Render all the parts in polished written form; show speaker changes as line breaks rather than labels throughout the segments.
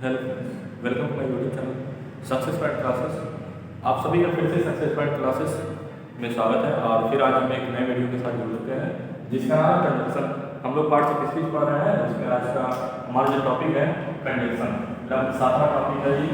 Hello friends, welcome to my YouTube channel success point classes. आप सभी का फिर से सक्सेस पॉइंट क्लासेस में स्वागत है। और फिर आज हम एक नए वीडियो के साथ जुड़ चुके हैं जिसका नाम है कंजक्शन। हम लोग पार्ट 26 पढ़ रहे हैं, उसमें आज का हमारा जो टॉपिक है कंजक्शन, मेरा 7वां टॉपिक है जी।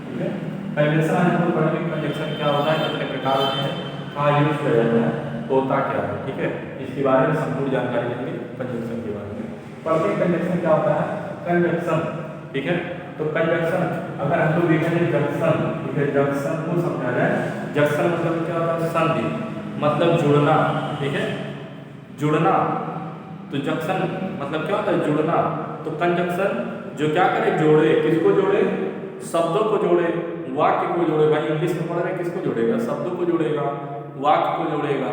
ठीक है, कंजक्शन आज हम लोग पढ़ेंगे। कंजक्शन क्या होता है, कितने प्रकार होते हैं, कहाँ यूज किया जाता है, होता क्या है। ठीक है, इसके बारे में संपूर्ण जानकारी देंगे कंजक्शन के बारे में। पढ़ते हैं कंजक्शन क्या होता है। कंजक्शन, ठीक है, तो कंजक्शन अगर हम लोग देखेंगे जंक्शन, ठीक है, जंक्शन को समझा जाए। जंक्शन मतलब क्या होता है, संधि, मतलब जुड़ना। ठीक है, जुड़ना। तो जंक्शन मतलब क्या होता है, जुड़ना। तो कंजक्शन जो क्या करे, जोड़े। किसको जोड़े, शब्दों को जोड़े, वाक्य को जोड़े। भाई इंग्लिश में पढ़ रहे हैं, किसको जोड़ेगा, शब्दों को जोड़ेगा, वाक्य को जोड़ेगा,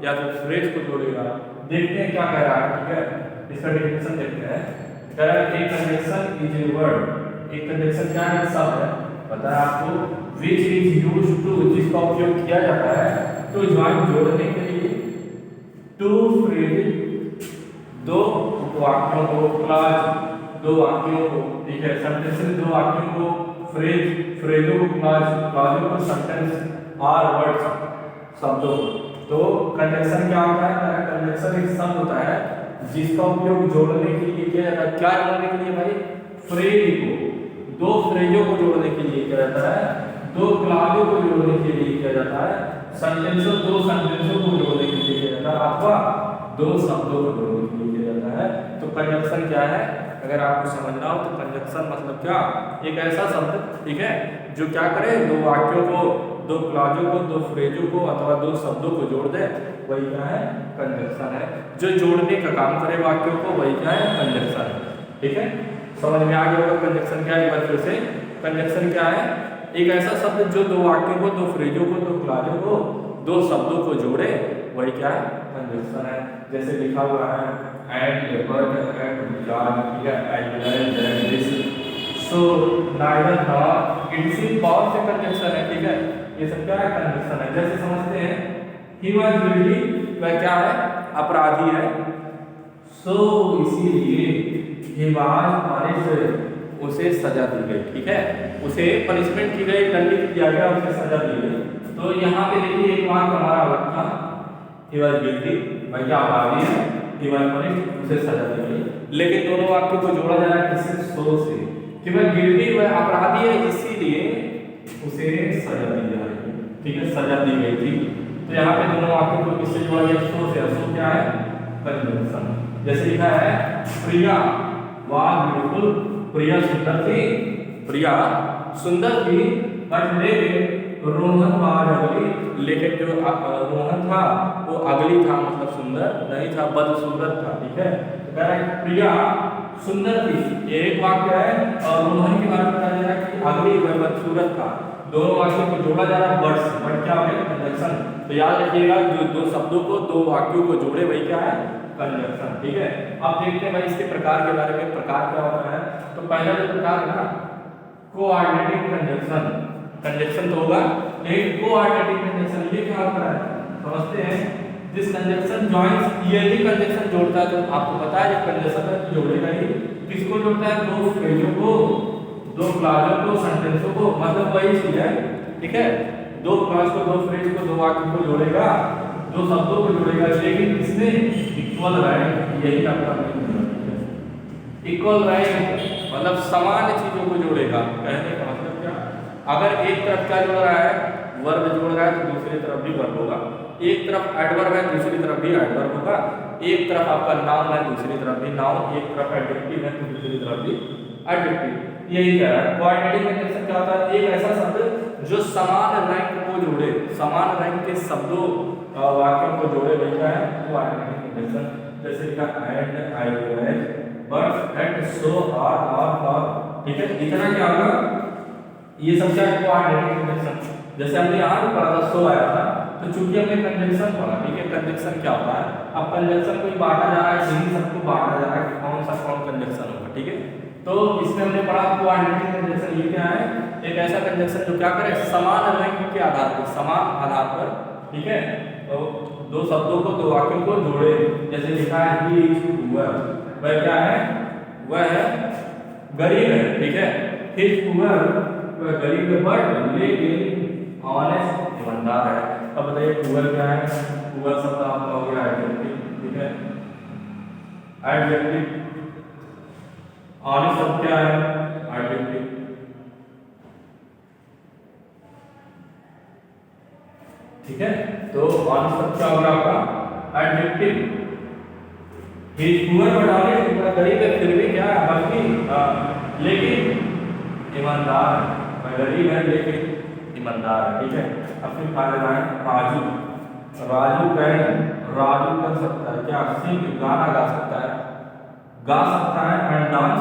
या फिर फ्रेज को जोड़ेगा। देखते हैं क्या कह रहा है। ठीक है, इसका डेफिनेशन देखते हैं। कह रहा है कि कंजक्शन इज ए वर्ड, एक कंजक्शन क्या है, शब्द है, पता है आपको, विच इज यूज टू, जिसका उपयोग किया जाता है टू ज्वाइन, जोड़ने के लिए, टू फ्रेज, दो वाक्यों को, क्लॉज, दो वाक्यों को। ठीक है, सेंटेंस में दो वाक्यों को, फ्रेज, फ्रेजों को, क्लॉज, क्लॉजों को, सेंटेंस और वर्ड्स, शब्दों को। तो कंजक्शन क्या होता है, कंजक्शन एक शब्द होता है जिसका उपयोग जोड़ने के लिए किया जाता है। क्या जोड़ने के लिए भाई, फ्रेज को, दो फ्रेजों को जोड़ने के लिए किया जाता है, दो क्लॉजों को जोड़ने के लिए किया जाता है, सेंटेंसों, दो सेंटेंसों को जोड़ने के लिए किया जाता है, अथवा दो शब्दों को जोड़ने के लिए किया जाता है। तो कंजक्शन क्या है, अगर आपको समझना हो तो कंजक्शन मतलब क्या, एक ऐसा शब्द, ठीक है, जो क्या करे, दो वाक्यों को, दो क्लॉजों को, दो फ्रेजों को अथवा दो शब्दों को जोड़ दे, वही क्या है, कंजक्शन है। जो जोड़ने का काम करे वाक्यों को, वही क्या है, कंजक्शन है। ठीक है, समझ में आ गया होगा कंजक्शन क्या है। एक बार फिर से, कंजक्शन क्या है, एक ऐसा शब्द जो दो वाक्यों को, दो फ्रेजों को, दो क्लॉजों को, दो शब्दों को जोड़े, वही क्या है, कंजक्शन है। जैसे लिखा हुआ है एंड बट एंड जॉन, ठीक है, and and this, so neither nor, इसी बहुत से कंजक्शन है। ठीक है, ये सब क्या है, कंजक्शन है। जैसे समझते हैं, ही वाज गिल्टी, वह क्या है, अपराधी है, सो इसीलिए ही वाज पनिश्ड, उसे सजा दी गई। ठीक है, उसे पनिशमेंट की गई, दंडित किया गया, उसे सजा दी गई। तो यहाँ पे देखिए एक वाक्य हमारा अलग था, ही वाज गिल्टी, वह क्या अपराधी है, ही वाज पनिश्ड, उसे सजा दी गई। लेकिन दोनों वाक्यों को जोड़ा जा रहा है किससे, सो से, कि वह गिल्टी, वह अपराधी है, इसीलिए उसे सजा दी जा रही है। ठीक है, सजा दी गई थी। तो यहाँ पे दोनों वाक्यों को किससे जोड़ा गया, सो से। सो क्या है, कंजक्शन। जैसे लिखा है प्रिया वाज ब्यूटीफुल, प्रिया सुंदर थी, प्रिया सुंदर थी, बट लेकिन रोहन वाज अगली, लेकिन जो रोहन था वो अगली था, मतलब सुंदर नहीं था, बदसुंदर था। ठीक है, तो कह रहा है प्रिया सुंदर थी, ये एक वाक्य है, और रोहन के बारे में कहा जा रहा है कि अगली वह बदसूरत था। दोनों वाक्यों को जोड़ा जा रहा है बट से, बट क्या है, कंजक्शन। तो याद रखिएगा, जो दो शब्दों को, दो वाक्यों को जोड़े, वही क्या है, कंजक्शन। ठीक है, अब देखते हैं भाई इसके प्रकार के बारे में, प्रकार क्या होता है। तो पहला जो प्रकार है ना, कोऑर्डिनेटिंग कंजक्शन। कंजक्शन तो होगा, लेकिन कोऑर्डिनेटिंग कंजक्शन ये क्या होता है, समझते हैं। दिस कंजक्शन जॉइंस, ये भी कंजक्शन जोड़ता है। तो आपको पता है, जब कंजक्शन है तो जोड़ेगा ही, किसको जोड़ता है, दो फ्रेजों को, दो क्लॉजों को, सेंटेंसों को, मतलब वही चीज है। ठीक है, दो क्लॉज को, दो फ्रेज को, दो वाक्यों को जोड़ेगा, दो शब्दों को जोड़ेगा, लेकिन इसमें इक्वल रैंक, यही आपका इक्वल रैंक, मतलब समान चीजों को जोड़ेगा। कहने का मतलब क्या, अगर एक तरफ क्या जोड़ रहा है, वर्ब जोड़ रहा है, तो दूसरी तरफ भी वर्ब होगा। एक तरफ एडवर्ब है, दूसरी तरफ भी एडवर्ब होगा। एक तरफ आपका नाउन है, दूसरी तरफ भी नाउन। एक तरफ एडजेक्टिव है, तो दूसरी तरफ भी एडजेक्टिव। यही कह रहा है। कोऑर्डिनेटिंग कंजक्शन क्या होता है, एक ऐसा शब्द जो समान रैंक को जोड़े, समान रैंक के शब्दों, वाक्यों को जोड़े, वही क्या है, कोऑर्डिनेटिंग कंजक्शन। जैसे लिखा and, I wage, but and, so, or, for. ठीक है, इतना क्या होगा, ये सब क्या है, कोऑर्डिनेटिंग कंजक्शन। जैसे हमने यहाँ भी पढ़ा था, सो आया था, तो चूंकि हमने कंजक्शन पढ़ा, ठीक है, कंजक्शन क्या होता है। अब कंजक्शन को बांटा जा रहा है, इन्हीं सबको बांटा जा रहा है कि कौन सा कौन कंजक्शन होगा। ठीक है, तो इसमें हमने पढ़ा कोऑर्डिनेटिंग कंजक्शन, ये क्या है, एक ऐसा कंजक्शन जो क्या करे, समान रैंक के आधार पर, समान आधार पर, ठीक है, तो दो शब्दों को, दो वाक्यों को जोड़े। जैसे लिखा है ही इज, वह क्या है, वह है गरीब है, ठीक है। हिज पुअर, वह गरीब है बट लेकिन ऑनेस्ट, ईमानदार है। अब बताइए पुअर क्या है? पुअर शब्द आपका हो गया एडजेक्टिव, ठीक है, एडजेक्टिव। ऑनेस्ट शब्द क्या है? एडजेक्टिव। ठीक है, तो ऑनेस्ट शब्द क्या होगा आपका? Adjective. He is poor but honest, इतना गरीब है फिर भी क्या है? बल्कि लेकिन ईमानदार है। गरीब है लेकिन ईमानदार है, ठीक है। अब फिर खा लेना है राजू। राजू कैन, राजू कर सकता है क्या? सिंग, गाना गा सकता है, गा सकता है, एंड डांस,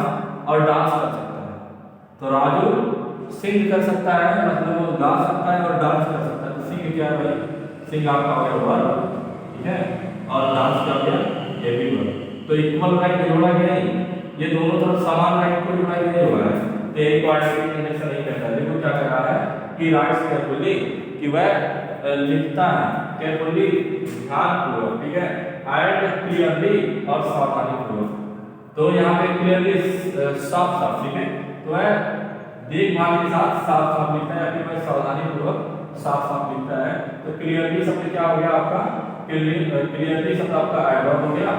और डांस कर सकता है। तो राजू सिंग कर सकता है, मतलब वो गा सकता है और डांस कर सकता है। तो सिंग क्या है भाई? सिंग आपका हो गया वर्ब, ठीक है, और डांस क्या हो गया? ये भी वर्ब। तो इक्वल राइट जोड़ा गया नहीं, ये दोनों तरफ समान राइट को जोड़ा गया हुआ है, तो एक क्वाड्रेटिक कंजंक्शन नहीं करता। देखो क्या कर रहा है कि राइट्स केयरफुली, कि वह लिखता है केयरफुली, ध्यानपूर्वक, ठीक है, एंड क्लियरली, और सावधानीपूर्वक। तो यहाँ पे क्लियरली साफ साफ, ठीक है, तो वह देखभाल के साथ साफ साफ लिखता है, या फिर वह सावधानीपूर्वक साफ साफ लिखता है। तो क्लियरली शब्द क्या हो गया आपका? क्लियरली शब्द आपका एडवर्ब हो गया,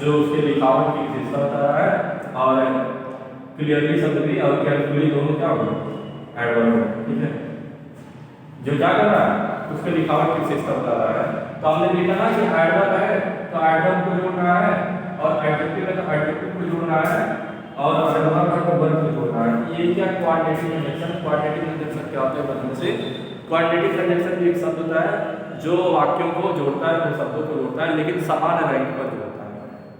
जो उसके लिखावट की विशेषता बता रहा है, और क्लियरली शब्द भी और केयरफुली दोनों क्या हो गए? एडवर्ब, ठीक है, जो क्या कर रहा है? उसके लिखावट की विशेषता बता रहा है। तो हमने लिखा ना कि एडवर्ब है तो एडवर्ब को जोड़ रहा है, और एडजेक्टिव है तो एडजेक्टिव को जोड़ रहा है, और एडवर्ब है तो वर्ब को जोड़ रहा है। ये क्या क्वाड्रेटिक कंजंक्शन? क्वाड्रेटिक कंजंक्शन क्या होता है बदलने से? क्वाड्रेटिक कंजंक्शन एक शब्द होता है जो वाक्यों को जोड़ता है, दो शब्दों को जोड़ता है, लेकिन समान रैंक पर जोड़ता है,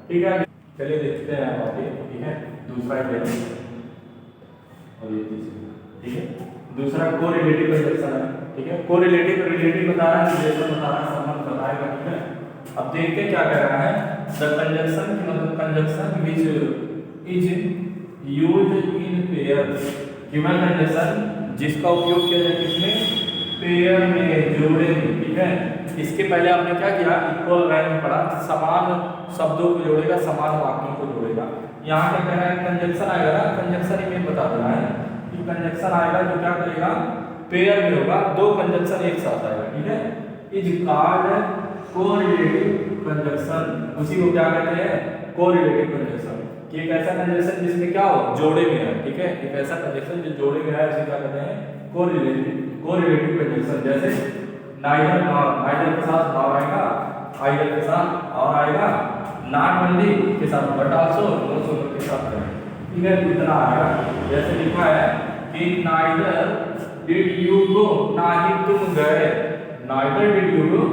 ठीक है। चलिए देखते हैं आगे, ठीक है, दूसरा एग्जाम्पल, और ये तीसरा, ठीक है। दूसरा कोरिलेटिव कंजंक्शन है, ठीक है। कोरिलेटिव, रिलेटिव बता रहा है, रिलेशन बता रहा है, संबंध बताएगा, ठीक है। अब देखते हैं क्या कर रहा है। द कंजंक्शन की मतलब conjunction which is used in pair, given conjunction जिसका उपयोग किया जाए किसमें? पेयर में, जोड़े में, ठीक है। इसके पहले आपने क्या किया? इक्वल रैंक पढ़ा, समान शब्दों को जोड़ेगा, समान वाक्यों को जोड़ेगा। यहाँ क्या कह रहा है? कंजंक्शन आएगा ना, कंजंक्शन ही बता देना है कि कंजंक्शन आएगा जो क्या करेगा? पेयर में होगा, दो कंजंक्शन एक साथ आएगा, ठीक है। इज कॉल्ड कोरिलेटिव कंजंक्शन, उसी को क्या कहते हैं? Correlative conjunction. कि एक ऐसा कंजंक्शन जिसमें क्या हो? जोड़े में है, ठीक है। एक ऐसा कंजंक्शन जो जोड़े में है उसे क्या कहते हैं? Correlative conjunction. जैसे नाइदर नॉर, नाइदर के साथ नॉर आएगा, आइदर के साथ और आएगा, नॉट ओनली के साथ बट आल्सो, आल्सो के साथ, ठीक है, इतना आएगा। जैसे लिखा है कि नाइदर डिड यू गो, ना ही तुम गए, नाइदर डिड यू गो,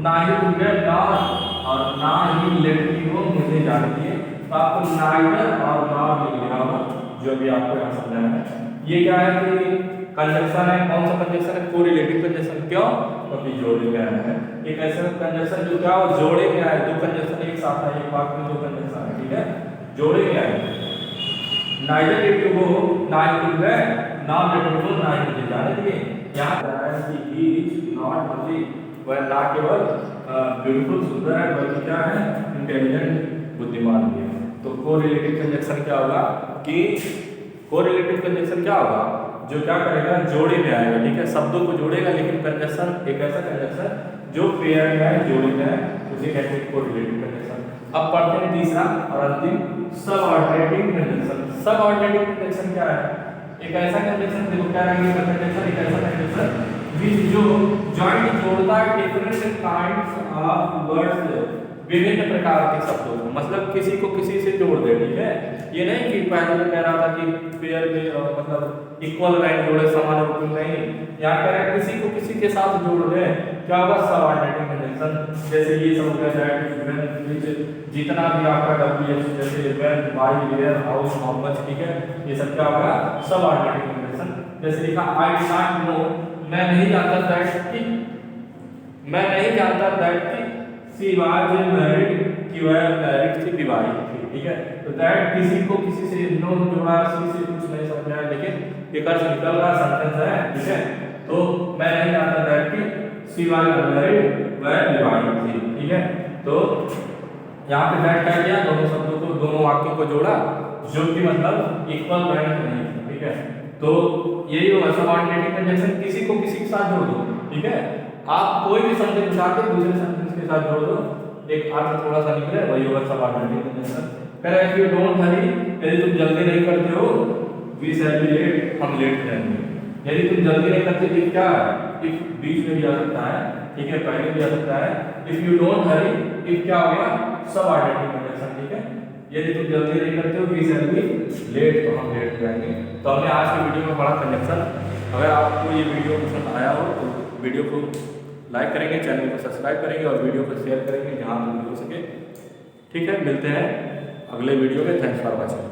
ना ही तुम गए, नॉट और ना ही लेट मी गो, मुझे जाने दिए। तो आपको नाइदर और नॉट लिख लेना होगा, जो भी आपको यहाँ समझाना है। ये क्या है कि कंजंक्शन है, कौन सा कंजंक्शन है? Correlative conjunction. क्यों? क्योंकि जोड़े में आया है। एक ऐसा कंजंक्शन जो क्या हो? जोड़े में आए, दो कंजंक्शन एक साथ है, एक वाक्य में दो कंजंक्शन है, ठीक है, जोड़े में आए। नाइदर डिड यू गो, ना ही तुम गए, नॉट लेट मी गो, ना ही मुझे जाने दिए। यहाँ कह रहा है कि ही इज नॉट ओनली, वह ना केवल बिल्कुल सुंदर है बल्कि क्या है? इंटेलिजेंट, बुद्धिमान भी है। तो कोरिलेटिव कंजंक्शन क्या होगा कि कोरिलेटिव कंजंक्शन क्या होगा? जो क्या करेगा? जोड़े में आएगा, ठीक है, शब्दों को जोड़ेगा, लेकिन कंजंक्शन एक ऐसा कंजंक्शन जो पेयर में है, जोड़े में है, उसे कहते हैं कोरिलेटिव कंजंक्शन। अब पढ़ते हैं तीसरा और अंतिम, सबऑर्डिनेटिव कंजंक्शन। सबऑर्डिनेटिव कंजंक्शन क्या है? एक ऐसा कंजंक्शन, देखो क्या है ये कंजंक्शन, एक ऐसा कंजंक्शन विच जो जॉइंट जोड़ता है डिफरेंट काइंड्स ऑफ वर्ड्स, विभिन्न प्रकार के शब्दों को, मतलब किसी को किसी से जोड़ दे, ठीक है। ये नहीं कि पहले मैं कह रहा था कि पेयर में मतलब इक्वल रैंक जोड़े, समान रूप में, नहीं, यहाँ कह रहा है किसी को किसी के साथ जोड़ दे, क्या होगा? Subordinative conjunction. जैसे ये सब हो गया दैट, व्हेन, व्हिच, जितना भी आपका डब्ल्यू, जैसे when, why, where, how, how much, ठीक है, ये सब क्या होगा? Subordinative conjunction. जैसे लिखा आई डू नॉट नो, मैं नहीं जानता दैट कि, मैं नहीं जानता दैट कि शी वाज मैरिड, कि वह मैरिड थी, विवाहित थी, ठीक है। तो दैट किसी को किसी से नो जोड़ा, सी से कुछ नहीं समझ आया, लेकिन एक अर्थ निकल रहा सेंटेंस है, ठीक है। तो मैं नहीं जानता दैट कि शी वाज मैरिड, वह विवाहित थी, ठीक है। तो यहाँ पे दैट क्या किया? दोनों शब्दों को, दोनों वाक्यों को जोड़ा, जो कि मतलब इक्वल रैंक नहीं है, ठीक है। तो यही होगा सबऑर्डिनेटिंग कंजंक्शन, किसी को किसी के साथ जोड़ दो, ठीक है। आप कोई भी सेंटेंस उठा के दूसरे सेंटेंस के साथ जोड़ दो, एक अर्थ थोड़ा सा निकले, वही होगा सबऑर्डिनेटिंग कंजंक्शन। कह रहा है इफ यू डोंट हरी, यदि तुम जल्दी नहीं करते हो, वी शैल बी लेट, हम लेट जाएंगे। यदि तुम जल्दी नहीं करते, इफ क्या है, इफ बीच में भी आ सकता है, ठीक है, पहले भी आ सकता है। If you don't Hari, if क्या हो गया, सबऑर्डिनेटिंग कंजंक्शन, ठीक है। यदि तुम जल्दी नहीं करते हो, वी शैल बी लेट, तो हम लेट जाएंगे। तो हमने आज की वीडियो में पढ़ा कंजंक्शन। अगर आपको ये वीडियो पसंद आया हो तो वीडियो को लाइक करेंगे, चैनल को सब्सक्राइब करेंगे और वीडियो को शेयर करेंगे जहाँ तक हो सके, ठीक है। मिलते हैं अगले वीडियो में। Thanks for watching.